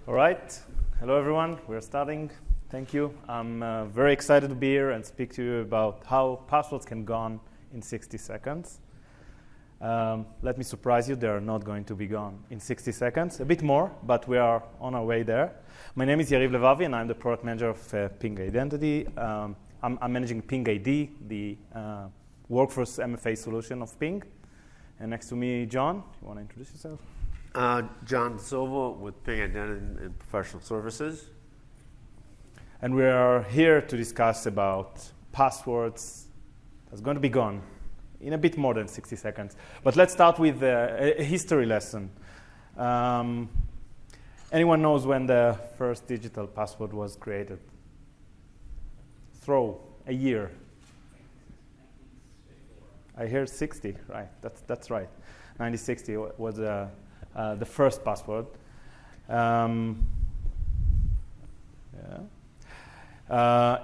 All right. Hello, everyone. We're starting. Thank you. I'm very excited to be here and speak to you about how passwords can gone in 60 seconds. Let me surprise you. They are not going to be gone in 60 seconds. A bit more, but we are on our way there. My name is Yariv Levavi, and I'm the product manager of Ping Identity. I'm managing PingID, the workforce MFA solution of Ping. And next to me, John. You want to introduce yourself? John DaSilva with Ping Identity and Professional Services. And we are here to discuss about passwords that's going to be gone in a bit more than 60 seconds. But let's start with a history lesson. Anyone knows when the first digital password was created? Throw a year. I hear 60, right? That's right. 1960 was the first password.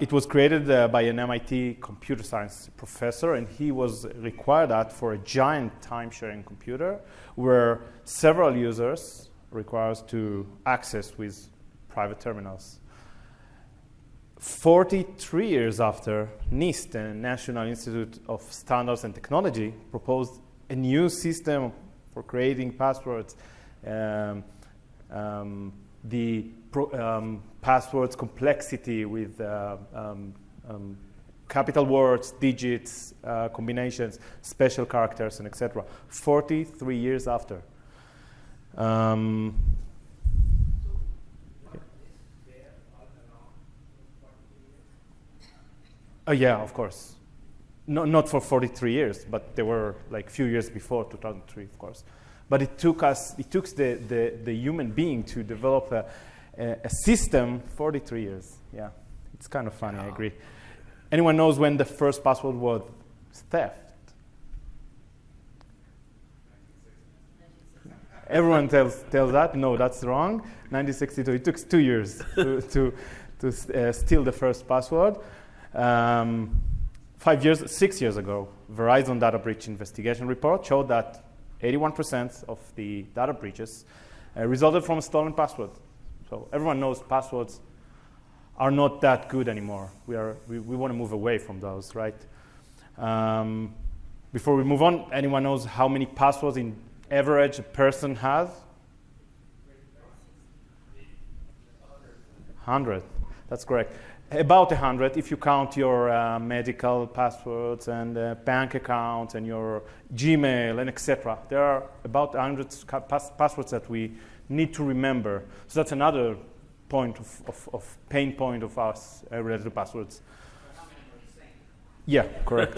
It was created by an MIT computer science professor, and he was required that for a giant time-sharing computer where several users requires to access with private terminals. 43 years after, NIST, the National Institute of Standards and Technology, proposed a new system for creating passwords. Passwords complexity with capital words, digits, combinations, special characters, and etc. 43 years after. Yeah, of course. Not for 43 years, but they were like few years before 2003, of course. But it took the human being to develop a system 43 years. Yeah, it's kind of funny, I agree. Anyone knows when the first password was theft? Everyone tells that. No, that's wrong. 1962. It took 2 years to steal the first password. 6 years ago, Verizon data breach investigation report showed that 81% of the data breaches resulted from a stolen password. So everyone knows passwords are not that good anymore. We want to move away from those, right? Before we move on, anyone knows how many passwords in average a person has? 100. That's correct. About 100 if you count your medical passwords and bank accounts and your Gmail and etc. There are about 100 passwords that we need to remember. So that's another point of pain point of us related to passwords. Yeah, correct.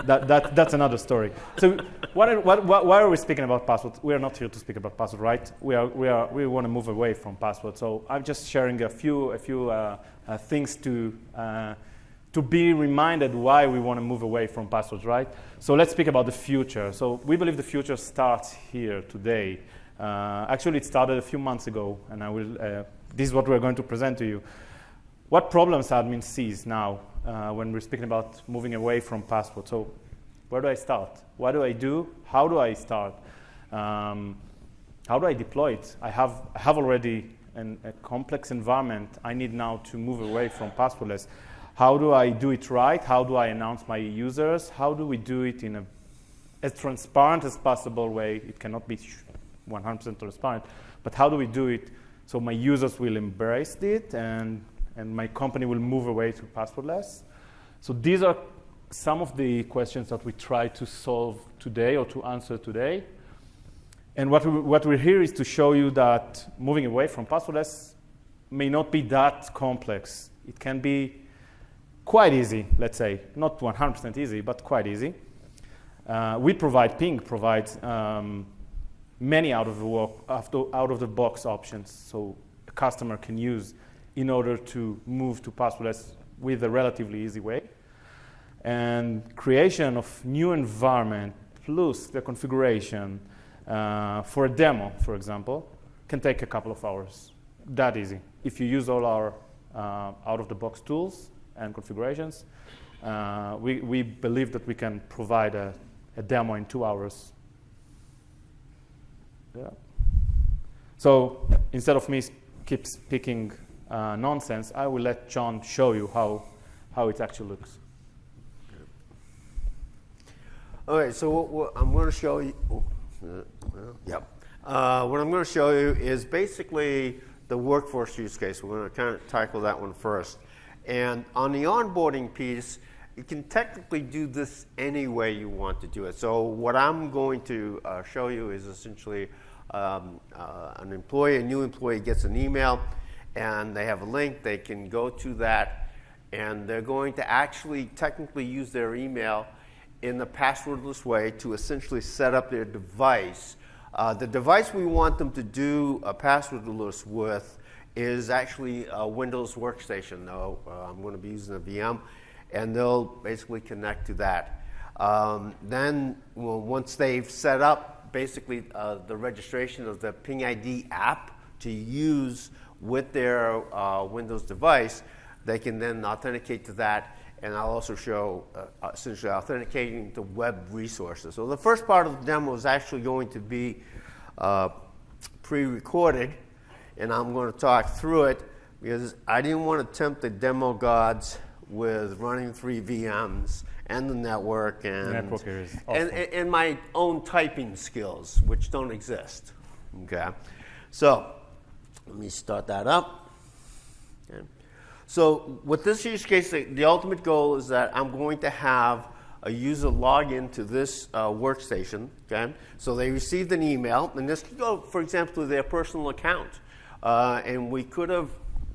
That's another story. So why are we speaking about passwords? We are not here to speak about passwords, right? We want to move away from passwords. So I'm just sharing a few things to be reminded why we want to move away from passwords, right? So let's speak about the future. So we believe the future starts here today. Actually, it started a few months ago, and this is what we're going to present to you. What problems admin sees now when we're speaking about moving away from passwords? So where do I start? What do I do? How do I start? How do I deploy it? I have already a complex environment. I need now to move away from passwordless. How do I do it right? How do I announce my users? How do we do it in as transparent as possible way? It cannot be 100% transparent, but how do we do it so my users will embrace it and my company will move away to passwordless? So these are some of the questions that we try to solve today or to answer today. And what we're here is to show you that moving away from passwordless may not be that complex. It can be quite easy, let's say. Not 100% easy, but quite easy. Ping provides many out-of-the-box options so a customer can use in order to move to passwordless with a relatively easy way. And creation of new environment plus the configuration for a demo, for example, can take a couple of hours. That easy. If you use all our out-of-the-box tools and configurations, we believe that we can provide a demo in 2 hours. Yeah. So instead of me keep speaking nonsense, I will let John show you how it actually looks. Okay, so what I'm going to show you, what I'm going to show you is basically the workforce use case. We're going to kind of tackle that one first. And on the onboarding piece, you can technically do this any way you want to do it. So what I'm going to show you is essentially a new employee gets an email, and they have a link. They can go to that, and they're going to actually technically use their email in the passwordless way to essentially set up their device. The device we want them to do a passwordless with is actually a Windows workstation. I'm going to be using a VM, and they'll basically connect to that. Then, once they've set up basically the registration of the PingID app to use with their Windows device, they can then authenticate to that. And I'll also show essentially authenticating to web resources. So the first part of the demo is actually going to be pre-recorded, and I'm going to talk through it because I didn't want to tempt the demo gods with running 3 VMs and the network and my own typing skills, which don't exist. Okay, so let me start that up. Okay. So with this use case, the ultimate goal is that I'm going to have a user log into this workstation. Okay? So they received an email, and this could go, for example, to their personal account. And we could have,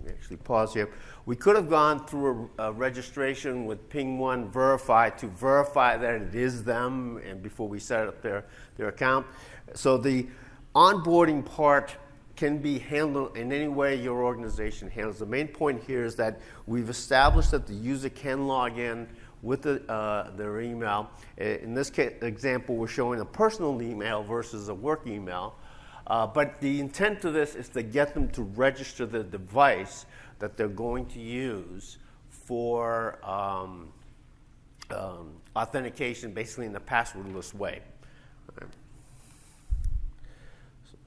actually pause here, we could have gone through a registration with PingOne Verify to verify that it is them and before we set up their account. So the onboarding part can be handled in any way your organization handles. The main point here is that we've established that the user can log in with their email. In this example, we're showing a personal email versus a work email. But the intent of this is to get them to register the device that they're going to use for authentication, basically in the passwordless way. All right. So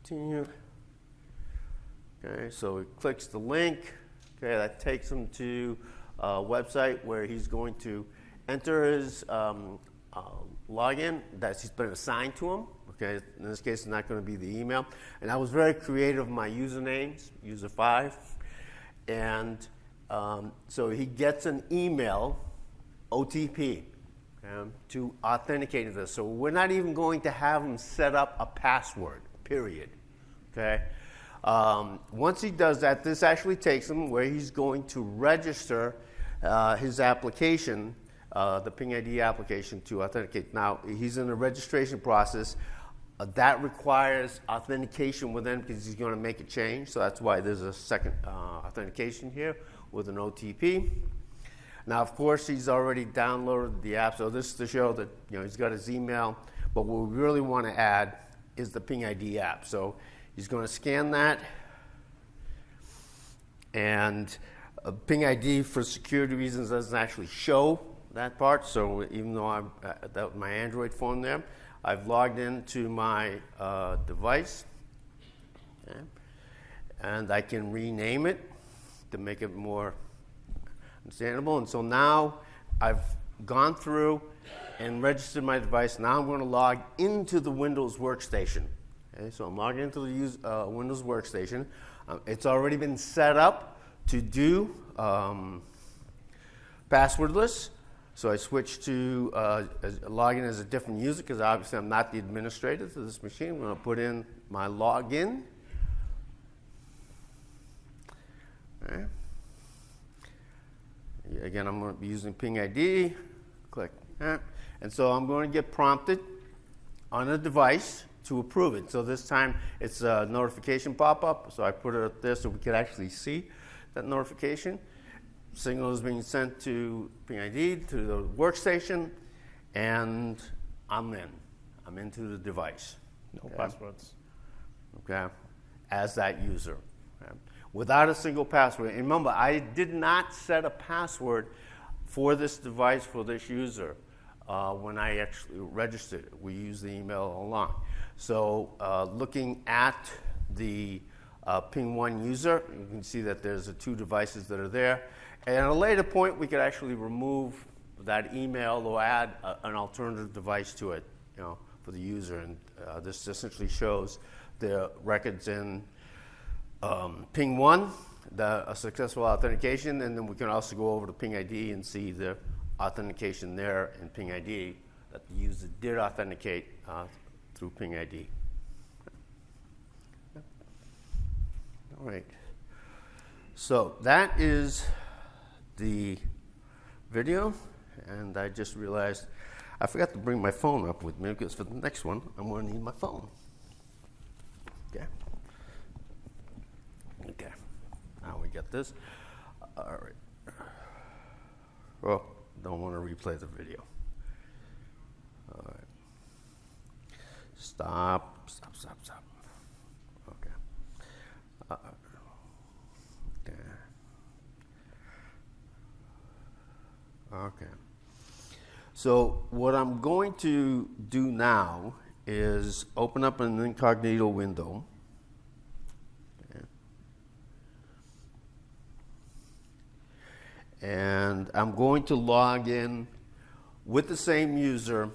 continue. Okay, so he clicks the link. Okay, that takes him to a website where he's going to enter his login that's been assigned to him. Okay, in this case, it's not going to be the email. And I was very creative with my usernames, user5. And so he gets an email, OTP, to authenticate this. So we're not even going to have him set up a password, period. Okay. Once he does that, this actually takes him where he's going to register his application, the PingID application, to authenticate. Now, he's in the registration process. That requires authentication with him because he's going to make a change. So that's why there's a second authentication here with an OTP. Now, of course, he's already downloaded the app. So this is to show that he's got his email. But what we really want to add is the PingID app. So he's going to scan that. And PingID, for security reasons, doesn't actually show that part. So even though I'm my Android phone there, I've logged into my device, okay, and I can rename it to make it more understandable. And so now I've gone through and registered my device. Now I'm going to log into the Windows workstation. Okay, so I'm logging into the Windows workstation. It's already been set up to do passwordless. So I switched to login as a different user because obviously I'm not the administrator to this machine. I'm going to put in my login. Okay. Again, I'm going to be using PingID. Click that. And so I'm going to get prompted on a device to approve it. So this time it's a notification pop-up. So I put it up there so we can actually see that notification. Signal is being sent to PingID, to the workstation, and I'm in. I'm into the device. No passwords. Okay, as that user. Okay. Without a single password. And remember, I did not set a password for this device, for this user, when I actually registered it. We used the email along. So looking at the PingOne user. You can see that there's the 2 devices that are there. And at a later point, we could actually remove that email or add an alternative device to it, for the user. And this essentially shows the records in PingOne, a successful authentication, and then we can also go over to PingID and see the authentication there in PingID that the user did authenticate through PingID. All right. So that is the video, and I just realized I forgot to bring my phone up with me, because for the next one, I'm going to need my phone. Okay. Okay. Now we get this. All right. Oh, don't want to replay the video. All right. Stop. Okay. Okay. So what I'm going to do now is open up an incognito window. Okay. And I'm going to log in with the same user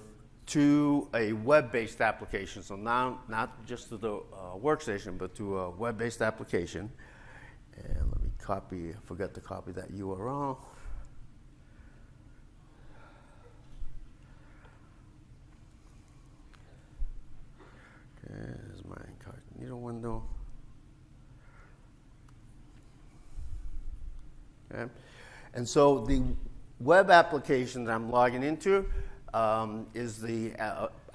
to a web-based application. So now not just to the workstation, but to a web-based application. And let me copy, I forgot to copy that URL. There's my incognito window. Okay. And so the web application that I'm logging into is the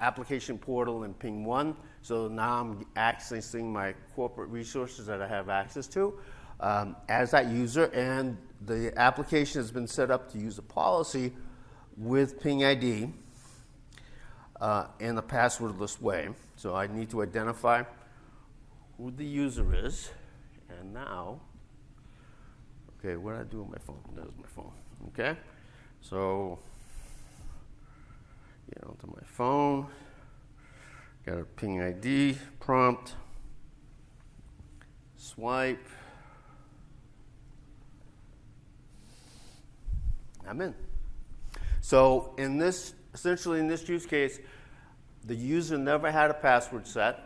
application portal in PingOne. So now I'm accessing my corporate resources that I have access to as that user, and the application has been set up to use a policy with PingID in a passwordless way. So I need to identify who the user is, and now, okay, what do I do with my phone? There's my phone. Okay, so get onto my phone, got a PingID prompt, swipe, I'm in. So in this, essentially in this use case, the user never had a password set.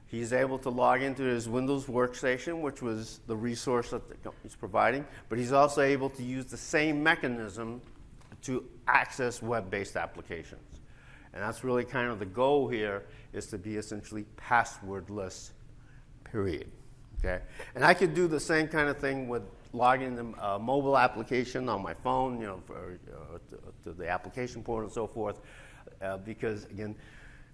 He's able to log into his Windows workstation, which was the resource that the company's providing, but he's also able to use the same mechanism to access web-based applications. And that's really kind of the goal here, is to be essentially passwordless, period. Okay? And I could do the same kind of thing with logging the mobile application on my phone, to the application portal and so forth, because again,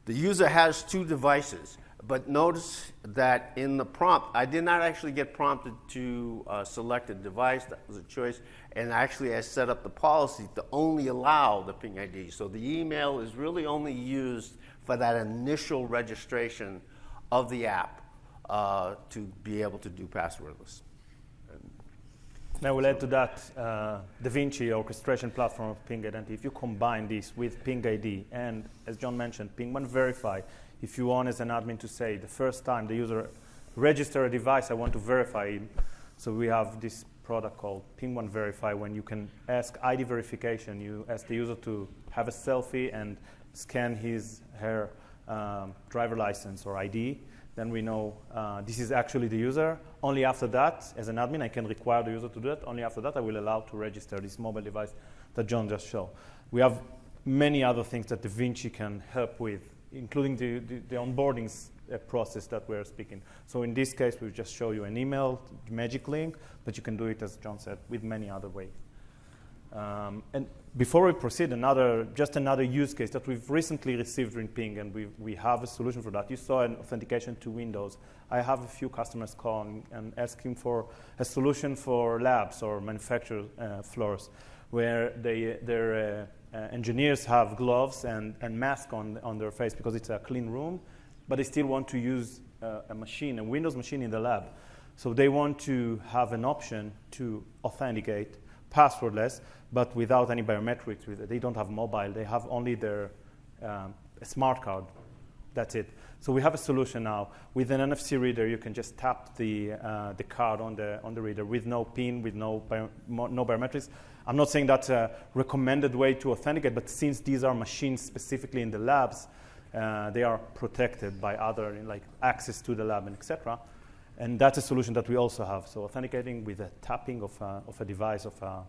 the user has 2 devices. But notice that in the prompt, I did not actually get prompted to select a device. That was a choice. And actually, I set up the policy to only allow the PingID. So the email is really only used for that initial registration of the app to be able to do passwordless. Now we'll add to that DaVinci orchestration platform of Ping Identity. If you combine this with PingID and, as John mentioned, PingOne Verify, if you want as an admin to say the first time the user register a device, I want to verify him. So we have this product called PingOne Verify, when you can ask ID verification. You ask the user to have a selfie and scan her driver license or ID. Then we know this is actually the user. Only after that, as an admin, I can require the user to do that. Only after that, I will allow to register this mobile device that John just showed. We have many other things that DaVinci can help with, including the onboarding process that we're speaking. So in this case, we'll just show you an email, magic link, but you can do it, as John said, with many other ways. And before we proceed, just another use case that we've recently received in Ping, and we have a solution for that. You saw an authentication to Windows. I have a few customers calling and asking for a solution for labs or manufacturer floors, where their engineers have gloves and mask on their face because it's a clean room, but they still want to use a Windows machine in the lab. So they want to have an option to authenticate passwordless, but without any biometrics. They don't have mobile. They have only their smart card. That's it. So we have a solution now. With an NFC reader, you can just tap the card on the reader with no PIN, with no biometrics. I'm not saying that's a recommended way to authenticate, but since these are machines specifically in the labs, they are protected by other, like access to the lab and etc. And that's a solution that we also have. So authenticating with a tapping of a device, of a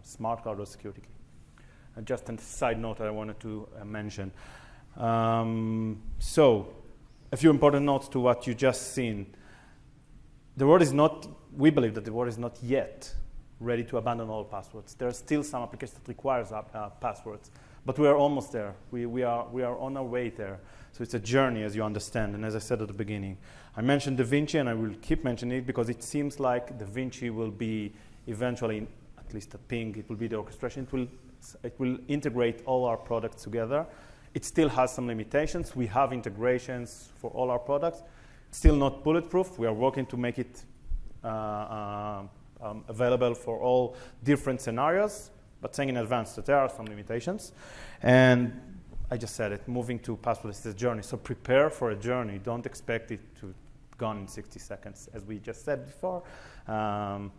smart card or security key. And just a side note I wanted to mention. So a few important notes to what you just seen. The world is not, we believe that the world is not yet ready to abandon all passwords. There are still some applications that requires passwords, but we are almost there. We are on our way there. So it's a journey, as you understand, and as I said at the beginning. I mentioned DaVinci, and I will keep mentioning it because it seems like DaVinci will be eventually, at least at Ping, it will be the orchestration. It will integrate all our products together. It still has some limitations. We have integrations for all our products. It's still not bulletproof. We are working to make it available for all different scenarios, but saying in advance that there are some limitations. And I just said it, moving to passwordless is a journey. So prepare for a journey. Don't expect it to gone in 60 seconds, as we just said before. And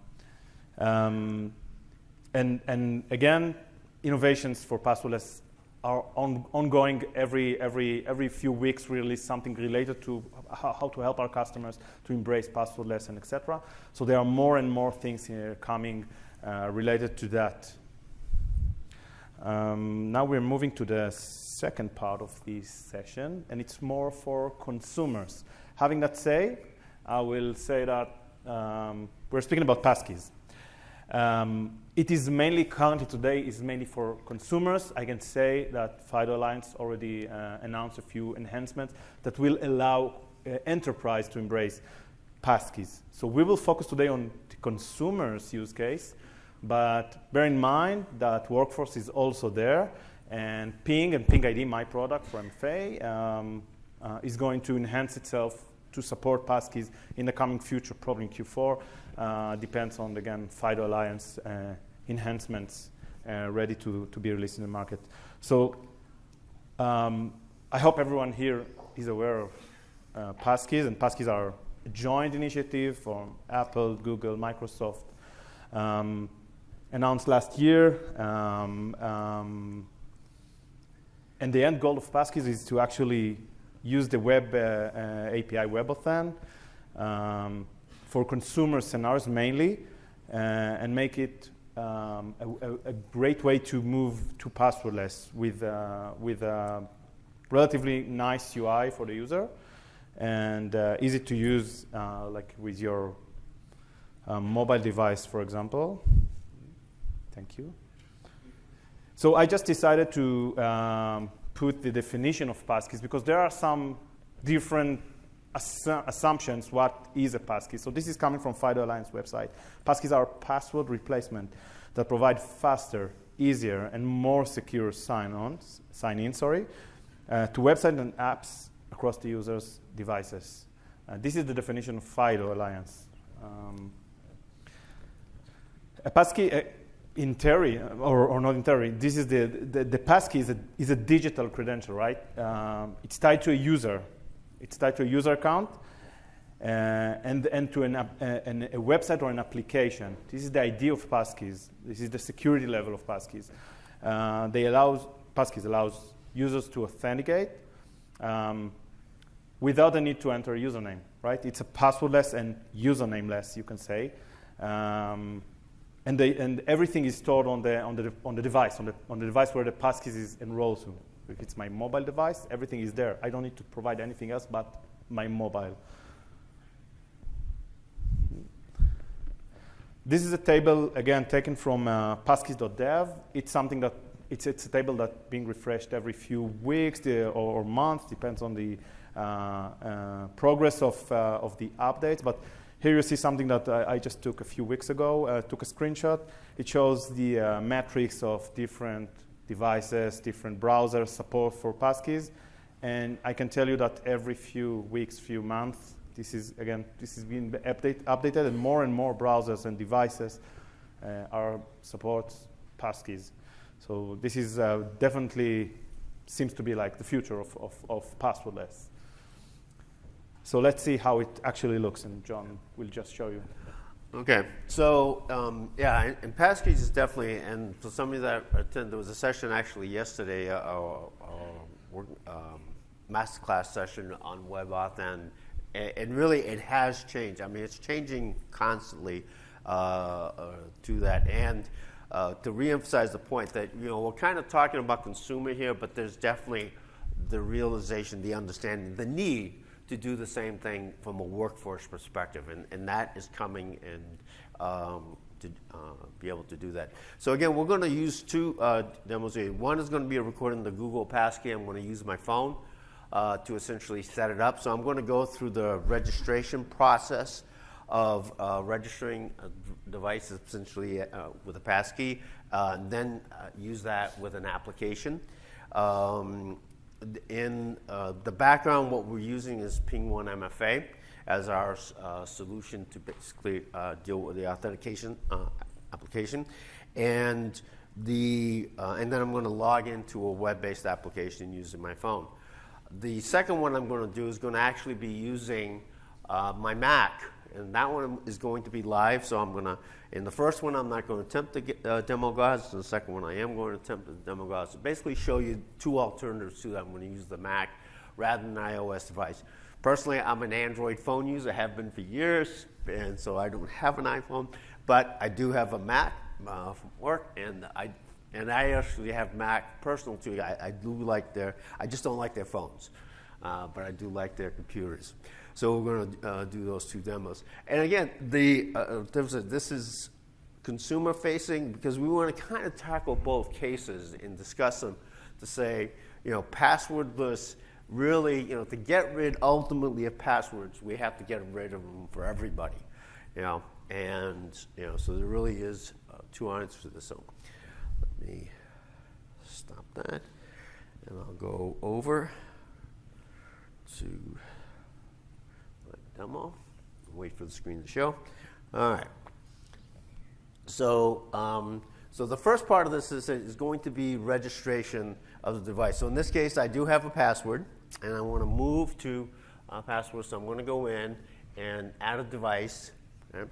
again, innovations for passwordless are ongoing. Every few weeks, we release something related to how to help our customers to embrace passwordless and etc. So there are more and more things here coming related to that. Now we're moving to the second part of this session, and it's more for consumers. Having that said, I will say that we're speaking about passkeys. It is mainly, currently today, is mainly for consumers. I can say that FIDO Alliance already announced a few enhancements that will allow enterprise to embrace passkeys. So we will focus today on the consumer's use case, but bear in mind that workforce is also there, and Ping and PingID, my product for MFA, is going to enhance itself to support passkeys in the coming future, probably in Q4. Depends on, again, FIDO Alliance enhancements ready to be released in the market. So I hope everyone here is aware of passkeys, and passkeys are a joint initiative from Apple, Google, Microsoft, announced last year. And the end goal of passkeys is to actually use the web API WebAuthn for consumer scenarios mainly, and make it a great way to move to passwordless with a relatively nice UI for the user and easy to use, like with your mobile device, for example. Thank you. So I just decided to put the definition of passkeys because there are some different assumptions what is a passkey. So this is coming from FIDO Alliance website. Passkeys are password replacement that provide faster, easier, and more secure sign-in to websites and apps across the user's devices. This is the definition of FIDO Alliance. A passkey, in theory, or not in theory, this is the passkey is a digital credential, right? It's tied to a user. It's tied to a user account and to a website or an application. This is the idea of passkeys. This is the security level of passkeys. Passkeys allows users to authenticate without the need to enter a username, right? It's a passwordless and username-less, you can say. And everything is stored on the device, on the device where the passkeys is enrolled to. If it's my mobile device, everything is there. I don't need to provide anything else but my mobile. This is a table, again, taken from passkeys.dev. It's something that it's a table that's being refreshed every few weeks or months, depends on the progress of the updates. But here you see something that I just took a few weeks ago, took a screenshot. It shows the metrics of different devices, different browsers, support for passkeys. And I can tell you that every few weeks, few months, this is being updated, and more browsers and devices support passkeys. So this is definitely seems to be like the future of passwordless. So let's see how it actually looks, and John will just show you. Okay, so yeah, and passkeys is definitely, and for somebody that attended, there was a session actually yesterday, masterclass session on WebAuth, and really it has changed. I mean, it's changing constantly to that. And to reemphasize the point that, we're kind of talking about consumer here, but there's definitely the realization, the understanding, the need to do the same thing from a workforce perspective, and that is coming, and to be able to do that. So again, we're going to use two demos here. One is going to be a recording of the Google Passkey. I'm going to use my phone to essentially set it up. So I'm going to go through the registration process of registering a device essentially with a passkey, and then use that with an application. In the background, what we're using is PingOne MFA as our solution to basically deal with the authentication application, and then I'm going to log into a web-based application using my phone. The second one I'm going to do is going to actually be using my Mac, and that one is going to be live. So I'm going to, in the first one, I'm not going to attempt the demo gods. In the second one, I am going to attempt the demo gods. So basically show you two alternatives to that. I'm going to use the Mac rather than an iOS device. Personally, I'm an Android phone user, have been for years, and so I don't have an iPhone, but I do have a Mac from work, and I actually have Mac personal too. I do like I just don't like their phones, but I do like their computers. So we're going to do those two demos. And again, this is consumer facing, because we want to kind of tackle both cases and discuss them to say, passwordless, really, to get rid ultimately of passwords, we have to get rid of them for everybody, and so there really is two answers to this. So let me stop that, and I'll go over to my demo. Wait for the screen to show. All right. So, so the first part of this is going to be registration of the device. So in this case, I do have a password, and I want to move to password. So I'm going to go in and add a device. Okay?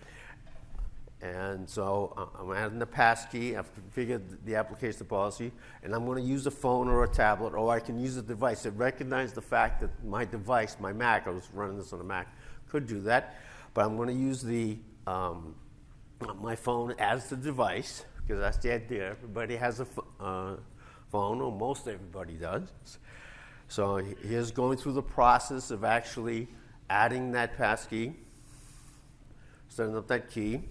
And so I'm adding the passkey. I've configured the application policy, and I'm going to use a phone or a tablet, or I can use a device that recognizes the fact that my device, my Mac, I was running this on a Mac, could do that. But I'm going to use my phone as the device, because that's the idea. Everybody has a phone, or most everybody does. So here's going through the process of actually adding that passkey, setting up that key.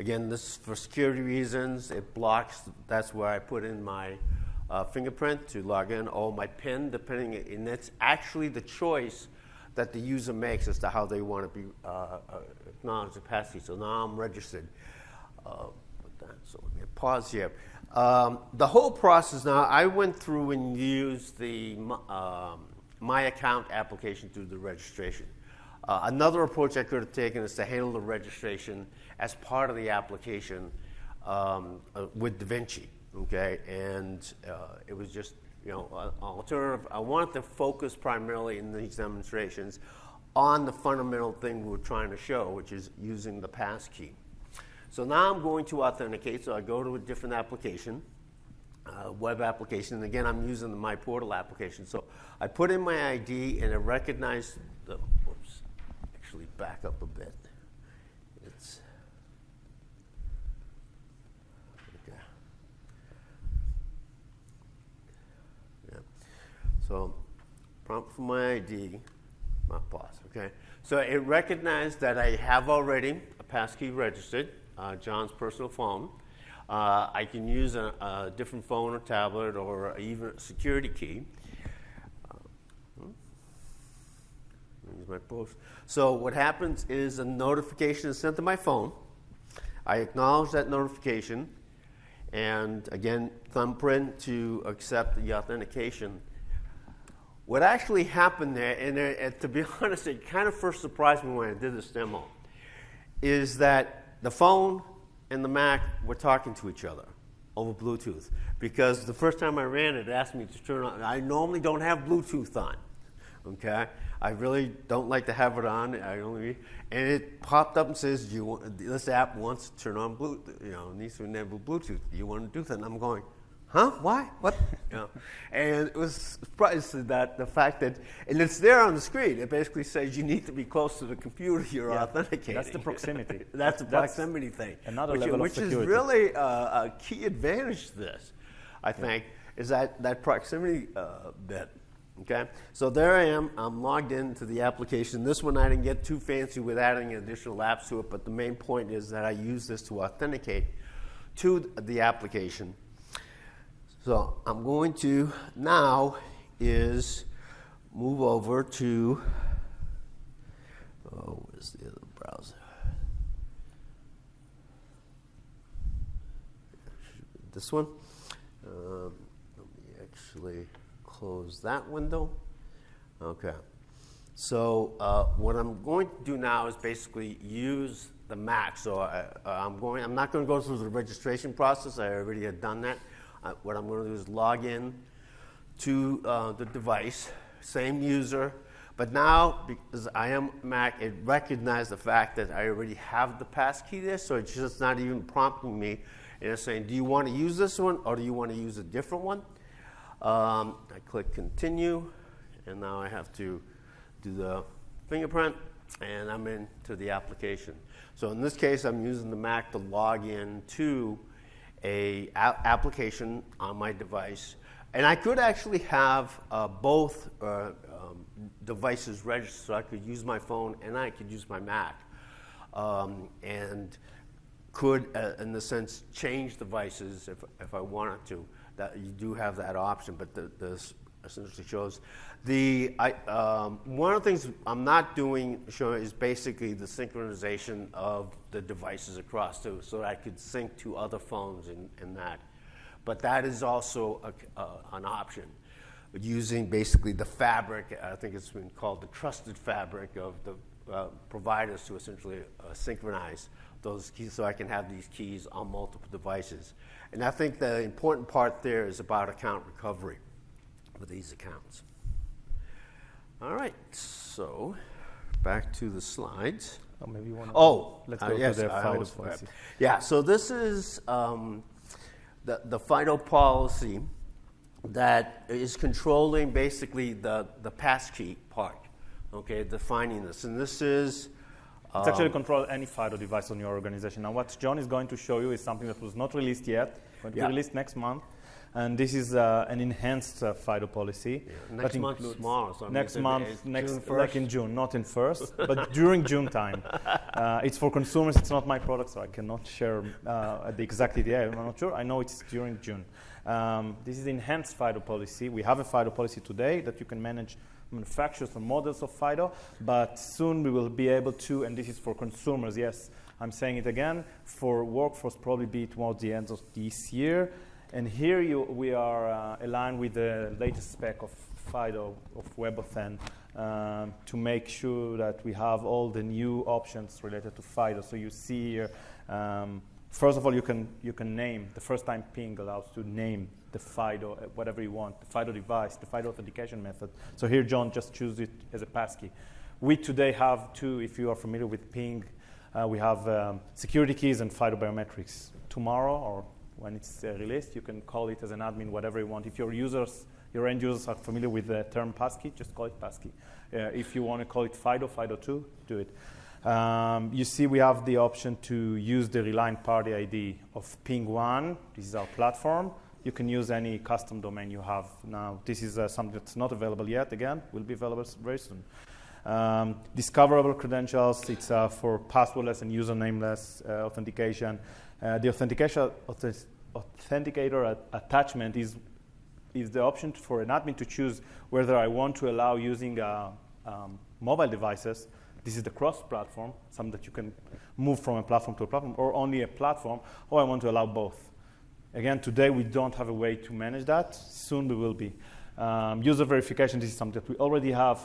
Again, this is for security reasons. It blocks, that's where I put in my fingerprint to log in, or my PIN, depending, and it's actually the choice that the user makes as to how they want to be acknowledged the passkey. So now I'm registered. So let me pause here. The whole process now, I went through and used the My Account application through the registration. Another approach I could have taken is to handle the registration as part of the application with DaVinci, okay? And it was just, alternative. I wanted to focus primarily in these demonstrations on the fundamental thing we were trying to show, which is using the passkey. So now I'm going to authenticate, so I go to a different application, web application, and again, I'm using the My Portal application. So I put in my ID, and it recognized the, whoops, actually back up a bit. It's, okay. Yeah. So prompt for my ID, not pause, okay? So it recognized that I have already a passkey registered, John's personal phone. I can use a different phone or tablet or even a security key. Use my post. So what happens is a notification is sent to my phone. I acknowledge that notification, and again, thumbprint to accept the authentication. What actually happened there, and to be honest, it kind of first surprised me when I did this demo, is that the phone and the Mac were talking to each other over Bluetooth. Because the first time I ran it, it asked me to turn on. I normally don't have Bluetooth on, Okay, I really don't like to have it on. And it popped up and says, this app wants to turn on Bluetooth, needs to enable Bluetooth. Do you want to do that? And I'm going, huh? Why? What? And it was surprising that the fact that, and it's there on the screen. It basically says you need to be close to the computer you're authenticating. That's the proximity. That's the proximity thing. Another level of security. Which is really a key advantage to this, I think, is that proximity bit. Okay, so there I am. I'm logged into the application. This one I didn't get too fancy with adding additional apps to it, but the main point is that I use this to authenticate to the application. So I'm going to now is move over to, where's the other browser? This one. Let me actually close that window. Okay. So what I'm going to do now is basically use the Mac. So I'm not going to go through the registration process. I already had done that. What I'm going to do is log in to the device, same user, but now because I am Mac, it recognized the fact that I already have the passkey there, so it's just not even prompting me. And it's saying, do you want to use this one or do you want to use a different one? I click continue, and now I have to do the fingerprint, and I'm into the application. So in this case, I'm using the Mac to log in to a application on my device. And I could actually have both devices registered, so I could use my phone and I could use my Mac. And could, in the sense, change devices if I wanted to. That you do have that option, but this essentially shows one of the things I'm not showing is basically the synchronization of the devices across too, so that I could sync to other phones and that. But that is also an option, using basically the fabric. I think it's been called the trusted fabric of the providers to essentially synchronize those keys, so I can have these keys on multiple devices. And I think the important part there is about account recovery with these accounts. All right, so back to the slides. Oh, maybe you want to. Let's go yes, to the FIDO policy. Yeah, so this is the FIDO policy that is controlling basically the passkey part. Okay, defining this, and this is. It's actually control any FIDO device on your organization. Now, what John is going to show you is something that was not released yet, going to be released next month. And this is an enhanced FIDO policy. Yeah. Next month tomorrow. So next month, like in June, not in first, but during June time. It's for consumers. It's not my product, so I cannot share the exact ETA. I'm not sure. I know it's during June. This is enhanced FIDO policy. We have a FIDO policy today that you can manage manufacturers and models of FIDO, but soon we will be able to, and this is for consumers, yes, I'm saying it again, for workforce probably be towards the end of this year. And here we are aligned with the latest spec of FIDO, of WebAuthn, to make sure that we have all the new options related to FIDO. So you see here, first of all, you can name, the first time Ping allows to name the FIDO, whatever you want, the FIDO device, the FIDO authentication method. So here, John, just choose it as a passkey. We today have two, if you are familiar with Ping, we have security keys and FIDO biometrics. Tomorrow, or when it's released, you can call it as an admin, whatever you want. If your end users are familiar with the term passkey, just call it passkey. If you want to call it FIDO2, do it. You see we have the option to use the Reliant Party ID of PingOne. This is our platform. You can use any custom domain you have now. This is something that's not available yet. Again, will be available very soon. Discoverable credentials, it's for passwordless and usernameless authentication. The authenticator attachment is the option for an admin to choose whether I want to allow using mobile devices. This is the cross-platform, something that you can move from a platform to a platform, or only a platform, or I want to allow both. Again, today we don't have a way to manage that. Soon we will be. User verification, this is something that we already have.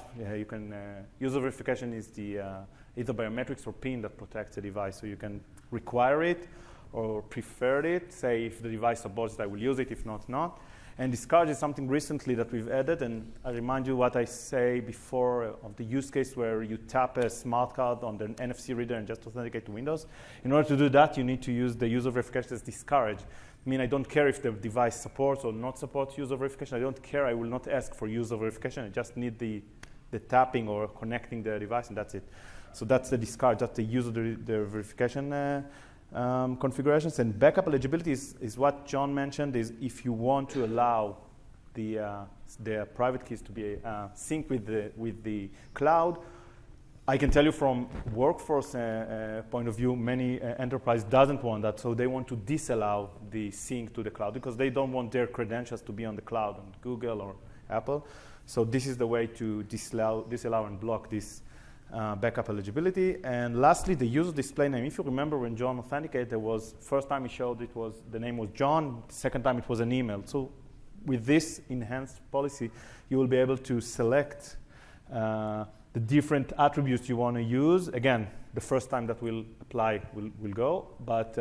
User verification is the either biometrics or PIN that protects the device, so you can require it or prefer it. Say if the device supports it, I will use it. If not, not. And discourage is something recently that we've added, and I remind you what I say before of the use case where you tap a smart card on the NFC reader and just authenticate to Windows. In order to do that, you need to use the user verification as discourage. I mean, I don't care if the device supports or not supports user verification. I don't care. I will not ask for user verification. I just need the tapping or connecting the device, and that's it. So that's the discourage. That's the user the verification configurations. And backup eligibility is what John mentioned, is if you want to allow the private keys to be synced with the cloud. I can tell you from workforce point of view, many enterprise doesn't want that, so they want to disallow the sync to the cloud because they don't want their credentials to be on the cloud, on Google or Apple. So this is the way to disallow and block this backup eligibility. And lastly, the user display name. If you remember when John authenticated, there was, first time he showed the name was John, second time it was an email. So with this enhanced policy, you will be able to select the different attributes you want to use. Again, the first time that will apply will go, but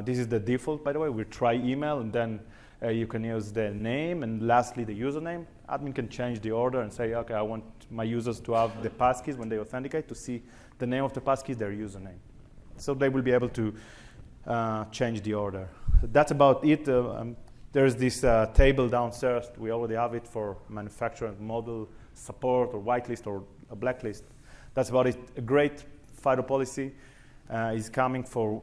this is the default, by the way. We'll try email, and then you can use the name, and lastly, the username. Admin can change the order and say, okay, I want my users to have the passkeys when they authenticate to see the name of the passkey, their username. So they will be able to change the order. That's about it. There's this table downstairs. We already have it for manufacturer model support or whitelist or a blacklist. That's about it. A great FIDO policy is coming for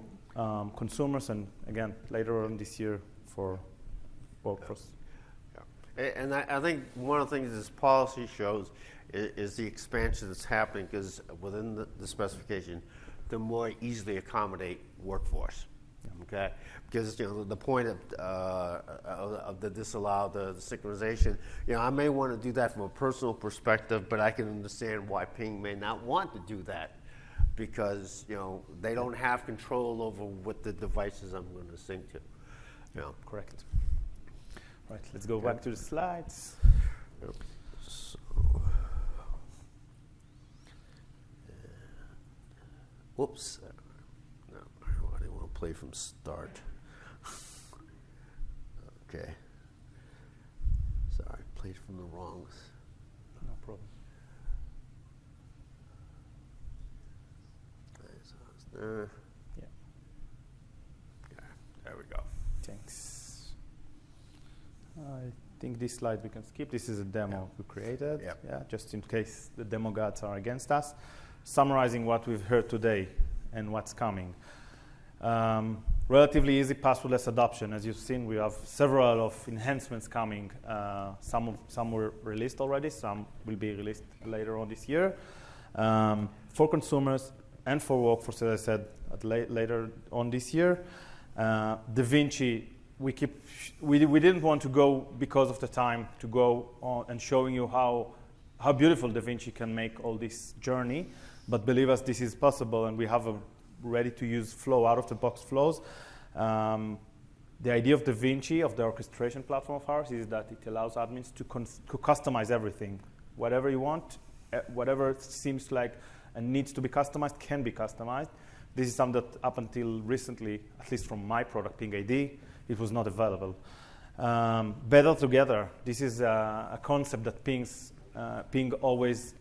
consumers, and again, later on this year for workforce. Yeah. And I think one of the things this policy shows is the expansion that's happening, because within the specification, to more easily accommodate workforce. Okay, because the point of the disallow the synchronization, I may want to do that from a personal perspective, but I can understand why Ping may not want to do that, because they don't have control over what the devices I'm going to sync to. Correct. Right, let's go back to the slides. Yep. So, whoops. I didn't want to play from start. Okay. Sorry, played from the wrong. No problem. There. Yeah. There we go. Thanks. I think this slide we can skip. This is a demo we created. Yep. Yeah, just in case the demo gods are against us. Summarizing what we've heard today and what's coming. Relatively easy passwordless adoption. As you've seen, we have several of enhancements coming. Some were released already. Some will be released later on this year. For consumers and for workforce, as I said, later on this year. DaVinci, we didn't want to go, because of the time, to go on and showing you how beautiful DaVinci can make all this journey. But believe us, this is possible, and we have a ready-to-use flow, out-of-the-box flows. The idea of DaVinci, of the orchestration platform of ours, is that it allows admins to customize everything. Whatever you want, whatever seems like and needs to be customized can be customized. This is something that up until recently, at least from my product, PingID, it was not available. Better together. This is a concept that Ping always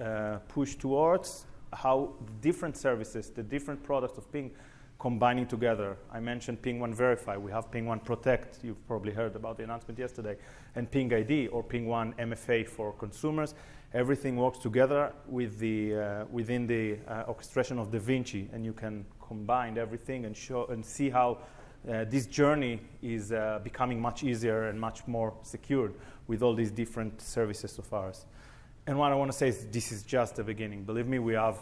pushed towards, how different services, the different products of Ping combining together. I mentioned PingOne Verify. We have PingOne Protect. You've probably heard about the announcement yesterday. And PingID, or PingOne MFA for consumers. Everything works together with within the orchestration of DaVinci, and you can combine everything and show and see how this journey is becoming much easier and much more secured with all these different services of ours. And what I want to say is this is just the beginning. Believe me, we have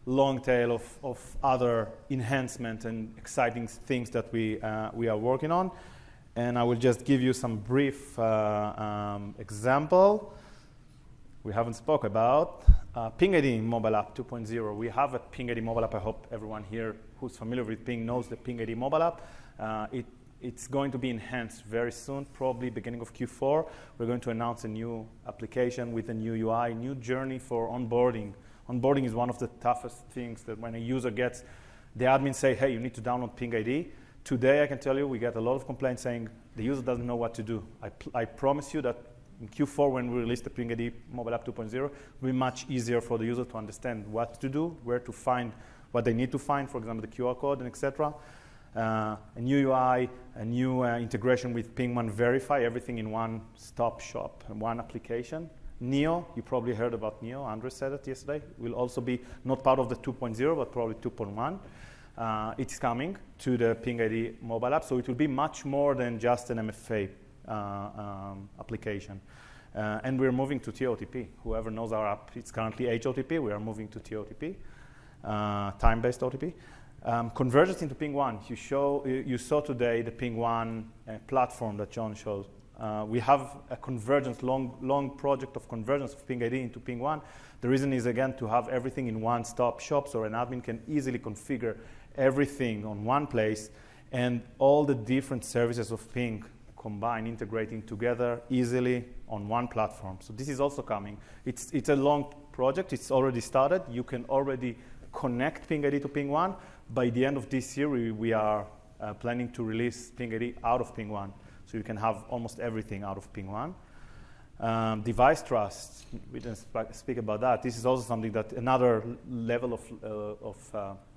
long tail of other enhancements and exciting things that we are working on. And I will just give you some brief example. We haven't spoke about PingID mobile app 2.0. We have a PingID mobile app. I hope everyone here who's familiar with Ping knows the PingID mobile app. It's going to be enhanced very soon, probably beginning of Q4. We're going to announce a new application with a new UI, new journey for onboarding. Onboarding is one of the toughest things that when a user gets, the admin say, hey, you need to download PingID. Today, I can tell you, we get a lot of complaints saying the user doesn't know what to do. I promise you that in Q4, when we release the PingID mobile app 2.0, it will be much easier for the user to understand what to do, where to find what they need to find, for example, the QR code and etc. A new UI, a new integration with PingOne Verify, everything in one-stop shop, and one application. Neo, you probably heard about Neo, Andre said it yesterday, will also be not part of the 2.0, but probably 2.1. It's coming to the PingID mobile app, so it will be much more than just an MFA application. And we're moving to TOTP. Whoever knows our app, it's currently HOTP. We are moving to TOTP, time-based OTP. Convergence into PingOne. You saw today the PingOne platform that John showed. We have a convergence, long project of convergence of PingID into PingOne. The reason is, again, to have everything in one-stop shop so an admin can easily configure everything on one place and all the different services of Ping combine, integrating together easily on one platform. So this is also coming. It's a long project. It's already started. You can already connect PingID to PingOne. By the end of this year, we are planning to release PingID out of PingOne. So you can have almost everything out of PingOne. Device trust, we didn't speak about that. This is also something that another level of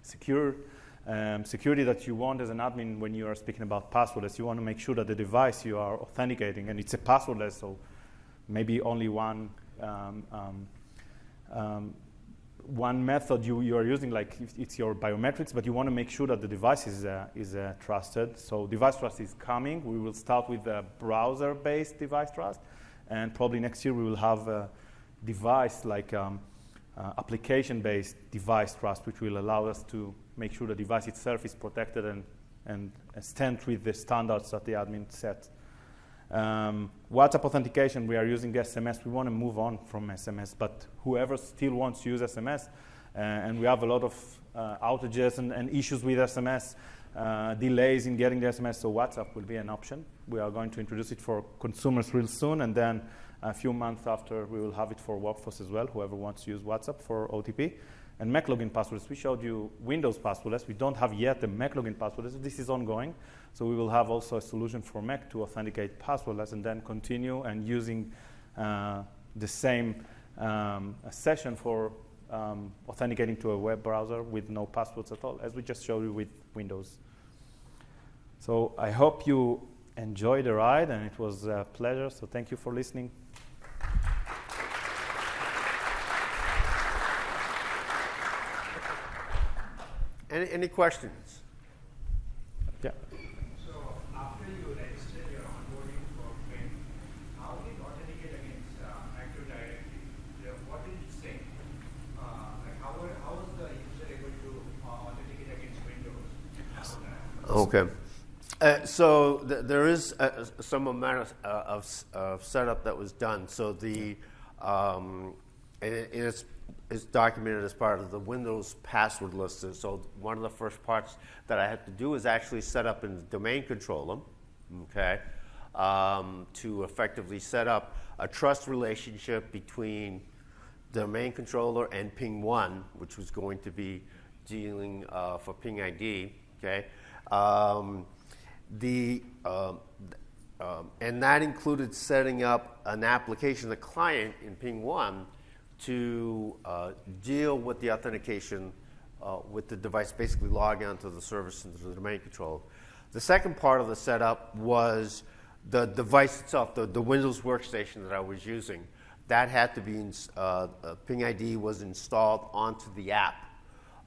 security that you want as an admin when you are speaking about passwordless. You want to make sure that the device you are authenticating, and it's a passwordless, so maybe only one method you are using, like it's your biometrics, but you want to make sure that the device is trusted. So device trust is coming. We will start with a browser-based device trust, and probably next year we will have a device like application-based device trust, which will allow us to make sure the device itself is protected and stands with the standards that the admin set. WhatsApp authentication, we are using SMS. We want to move on from SMS, but whoever still wants to use SMS, and we have a lot of outages and issues with SMS, delays in getting the SMS, so WhatsApp will be an option. We are going to introduce it for consumers real soon, and then a few months after, we will have it for workforce as well, whoever wants to use WhatsApp for OTP. And Mac login passwordless, we showed you Windows passwordless. We don't have yet the Mac login passwordless. This is ongoing. So we will have also a solution for Mac to authenticate passwordless and then continue and using the same session for authenticating to a web browser with no passwords at all, as we just showed you with Windows. So I hope you enjoyed the ride, and it was a pleasure. So thank you for listening. Any questions? Yeah. So after you register your onboarding for Ping, how will it authenticate against Active Directory? What did it say? Like how is the user able to authenticate against Windows? Okay. So there is some amount of setup that was done. So it's documented as part of the Windows password list. So one of the first parts that I had to do is actually set up in the domain controller, okay, to effectively set up a trust relationship between the domain controller and PingOne, which was going to be dealing for PingID, okay. And that included setting up an application, the client in PingOne, to deal with the authentication with the device, basically log onto the service into the domain controller. The second part of the setup was the device itself, the Windows workstation that I was using. That had to be, PingID was installed onto the app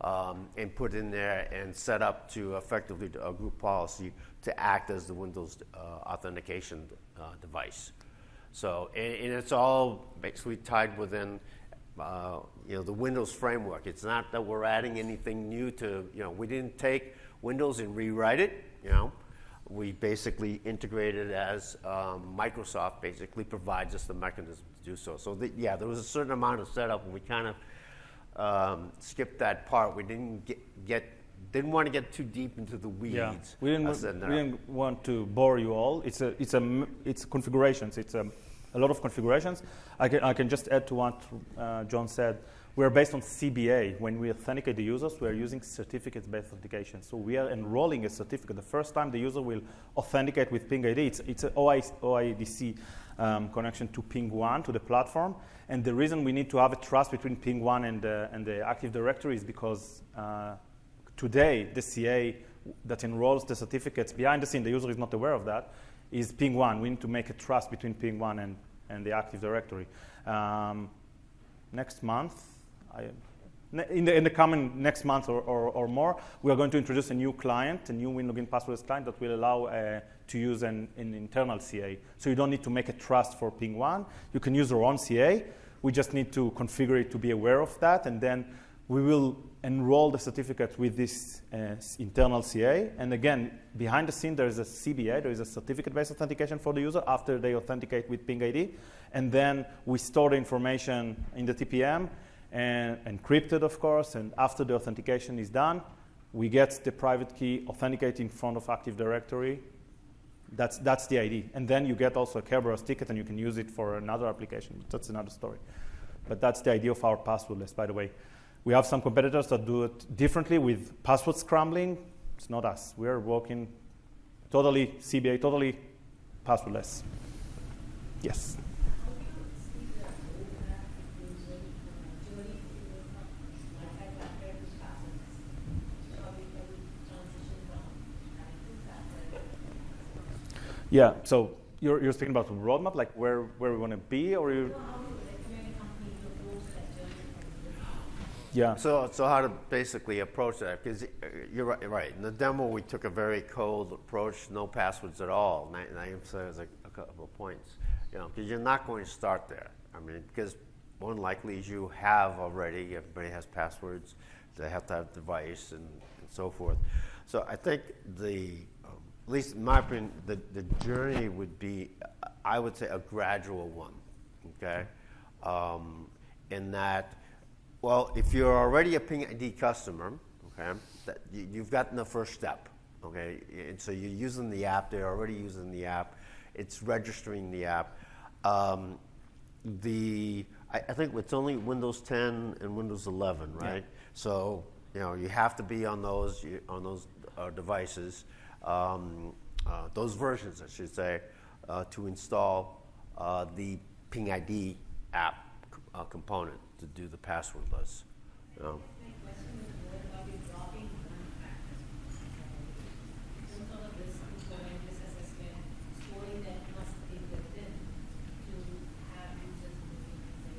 and put in there and set up to effectively a group policy to act as the Windows authentication device. So, and it's all basically tied within the Windows framework. It's not that we're adding anything new to, we didn't take Windows and rewrite it, We basically integrated as Microsoft basically provides us the mechanism to do so. So, there was a certain amount of setup, and we kind of skipped that part. We didn't want to get too deep into the weeds. Yeah. We didn't want to bore you all. It's configurations. It's a lot of configurations. I can just add to what John said. we're based on CBA. When we authenticate the users, we're using certificate-based authentication. So we are enrolling a certificate. The first time the user will authenticate with PingID, it's an OIDC connection to PingOne, to the platform. And the reason we need to have a trust between PingOne and the Active Directory is because today, the CA that enrolls the certificates behind the scene, the user is not aware of that, is PingOne. We need to make a trust between PingOne and the Active Directory. Next month, in the coming next month or more, we are going to introduce a new client, a new WinLogin passwordless client that will allow to use an internal CA. So you don't need to make a trust for PingOne. You can use your own CA. We just need to configure it to be aware of that, and then we will enroll the certificate with this internal CA. And again, behind the scene, there is a CBA. There is a certificate-based authentication for the user after they authenticate with PingID. And then we store the information in the TPM, and encrypted, of course. And after the authentication is done, we get the private key, authenticate in front of Active Directory. That's the ID. And then you get also a Kerberos ticket, and you can use it for another application. That's another story. But that's the idea of our passwordless, by the way. We have some competitors that do it differently with password scrambling. It's not us. We are working totally CBA, totally passwordless. Yes? Yeah, so you're speaking about the roadmap, like where we want to be, or you? Yeah. So how to basically approach that? Because you're right. In the demo, we took a very cold approach, no passwords at all. And I emphasize a couple of points, because you're not going to start there. I mean, because more than likely you have already. Everybody has passwords. They have to have a device and so forth. So I think at least in my opinion, the journey would be, I would say, a gradual one, okay? In that, well, if you're already a PingID customer, okay, you've gotten the first step, okay? And so you're using the app, they're already using the app, it's registering the app. I think it's only Windows 10 and Windows 11, right? Yeah. So, you have to be on those devices. Those versions, I should say, to install the PingID app component to do the passwordless. My question is more about the dropping factors. Some sort of risk assessment, storing that must be within to have users say,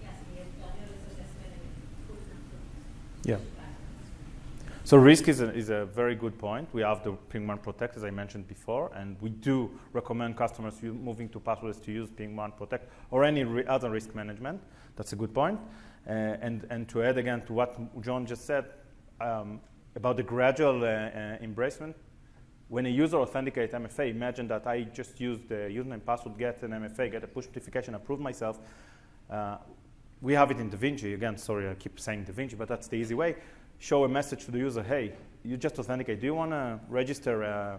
yes, we have done your risk assessment and proof. Yeah. So risk is a very good point. We have the PingOne Protect, as I mentioned before, and we do recommend customers moving to passwordless to use PingOne Protect or any other risk management. That's a good point. And to add again to what John just said about the gradual embracement, when a user authenticates MFA, imagine that I just use the username, password, get an MFA, get a push notification, approve myself. We have it in DaVinci. Again, sorry, I keep saying DaVinci, but that's the easy way. Show a message to the user, hey, you just authenticate. Do you want to register a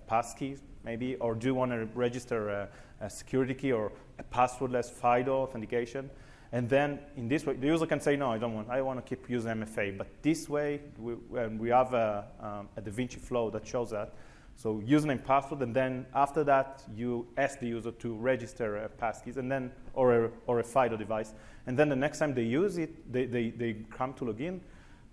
passkey, maybe? Or do you want to register a security key or a passwordless FIDO authentication? And then in this way, the user can say, no, I don't want. I want to keep using MFA. But this way, we have a DaVinci flow that shows that. So username, password, and then after that, you ask the user to register a passkeys, and then or a FIDO device. And then the next time they use it, they come to log in.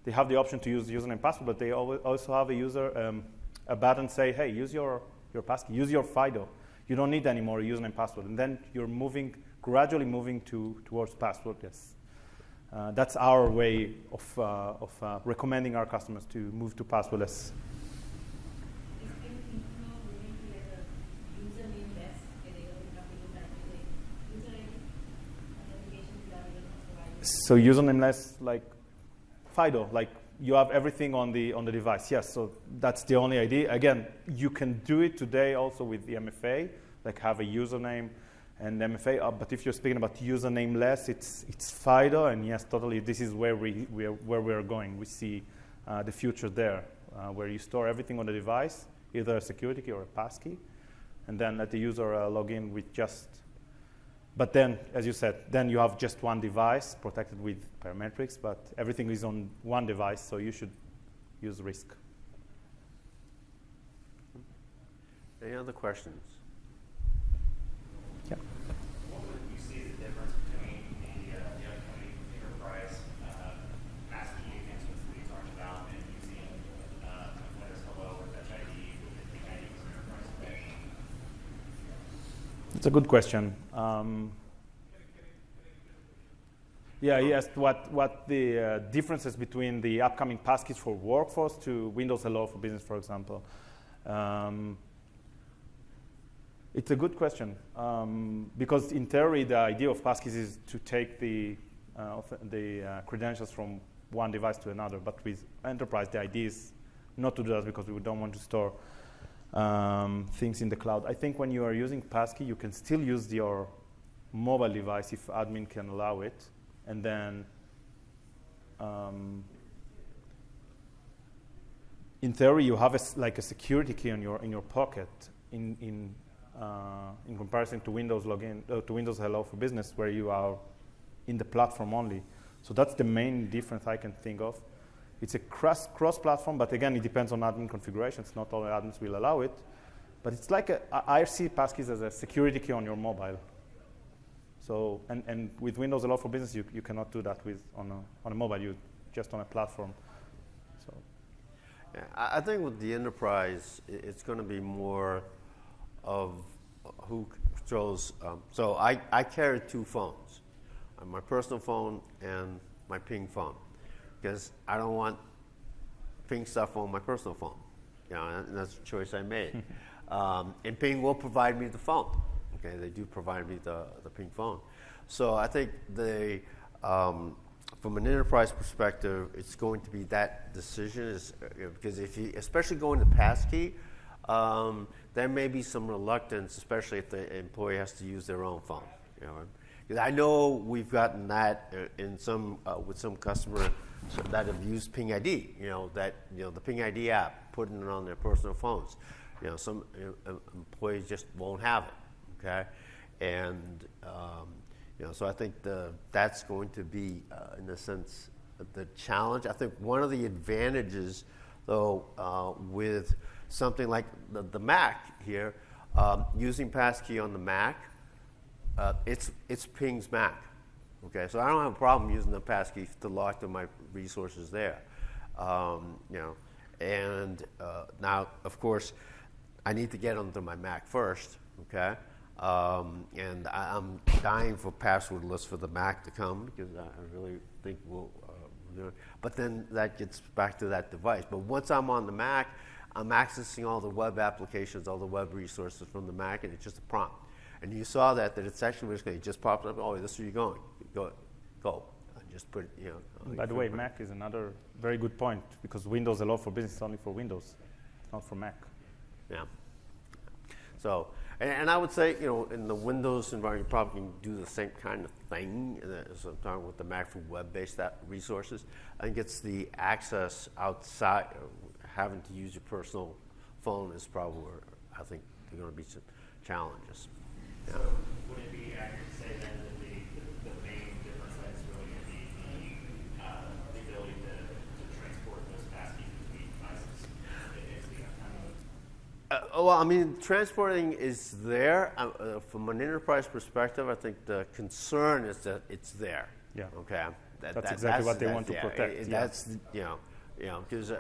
They have the option to use username and password, but they also have a button say, hey, use your passkey, use your FIDO. You don't need anymore a username and password. And then you're gradually moving towards passwordless. That's our way of recommending our customers to move to passwordless. So username-less, like FIDO, like you have everything on the device. Yes, so that's the only idea. Again, you can do it today also with the MFA, like have a username and MFA. But if you're speaking about username-less, it's FIDO, and yes, totally. This is where we are going. We see the future there, where you store everything on the device, either a security key or a passkey, and then let the user log in with just But then, as you said, then you have just one device protected with biometrics, but everything is on one device, so you should use RISC. Any other questions? Yeah. What would you see as the difference between the upcoming enterprise passkey enhancements that we talked about and using Windows Hello or Touch ID with the PingID for enterprise today? It's a good question. Yeah, he asked what the differences between the upcoming passkeys for workforce to Windows Hello for business, for example. It's a good question because in theory the idea of passkeys is to take the credentials from one device to another, but with enterprise the idea is not to do that because we don't want to store things in the cloud. I think when you are using passkey, you can still use your mobile device if admin can allow it, and then in theory you have like a security key in your pocket in comparison to Windows login to Windows Hello for Business, where you are in the platform only. So that's the main difference I can think of. It's a cross-platform, but again, it depends on admin configurations. Not all admins will allow it. But it's like I see passkeys as a security key on your mobile. So, and with Windows Hello for Business, you cannot do that on a mobile. You just on a platform. So, yeah, I think with the enterprise, it's going to be more of who controls. So I carry two phones, my personal phone and my Ping phone, because I don't want Ping stuff on my personal phone. You know, and that's a choice I made. And Ping will provide me the phone. Okay, they do provide me the Ping phone. So I think from an enterprise perspective, it's going to be that decision because if you, especially going to passkey, there may be some reluctance, especially if the employee has to use their own phone. You know, because I know we've gotten that in some with some customers that have used PingID. You know that the PingID app, putting it on their personal phones. You know, some employees just won't have it. Okay, and so I think that's going to be, in a sense, the challenge. I think one of the advantages, though, with something like the Mac here, using passkey on the Mac, it's Ping's Mac. Okay, so I don't have a problem using the passkey to lock to my resources there. And now, of course, I need to get onto my Mac first. Okay. And I'm dying for passwordless for the Mac to come because I really think we'll do it. But then that gets back to that device. But once I'm on the Mac, I'm accessing all the web applications, all the web resources from the Mac, and it's just a prompt. And you saw that it's actually it just popped up. Oh, this is where you're going. Go. And just put By the way, Mac is another very good point because Windows Hello for Business is only for Windows, not for Mac. Yeah. So. And I would say, in the Windows environment, you probably can do the same kind of thing as I'm talking with the Mac for web-based resources. I think it's the access outside, having to use your personal phone is probably where I think there are going to be some challenges. Yeah. So would it be accurate to say then that the main difference then is really going to be the ability to transport those passkeys between devices? Well, I mean, transporting is there. From an enterprise perspective, I think the concern is that it's there. Yeah. Okay. That's exactly what they want to protect. That's because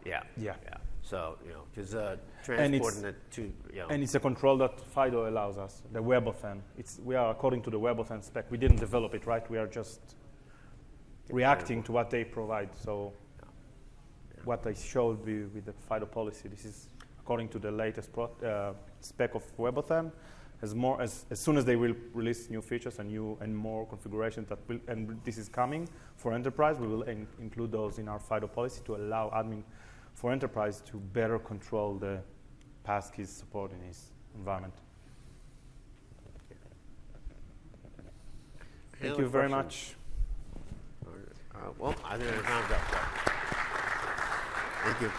yeah. So because transporting it to and it's a control that FIDO allows us. The WebAuthn. We are according to the WebAuthn spec. We didn't develop it, right? We are just reacting to what they provide. So what I showed with the FIDO policy, this is according to the latest spec of WebAuthn. As soon as they will release new features and more configurations and this is coming for enterprise, we will include those in our FIDO policy to allow admin for enterprise to better control the passkeys support in his environment. Thank you very much. Well, I think our time's up. Thank you.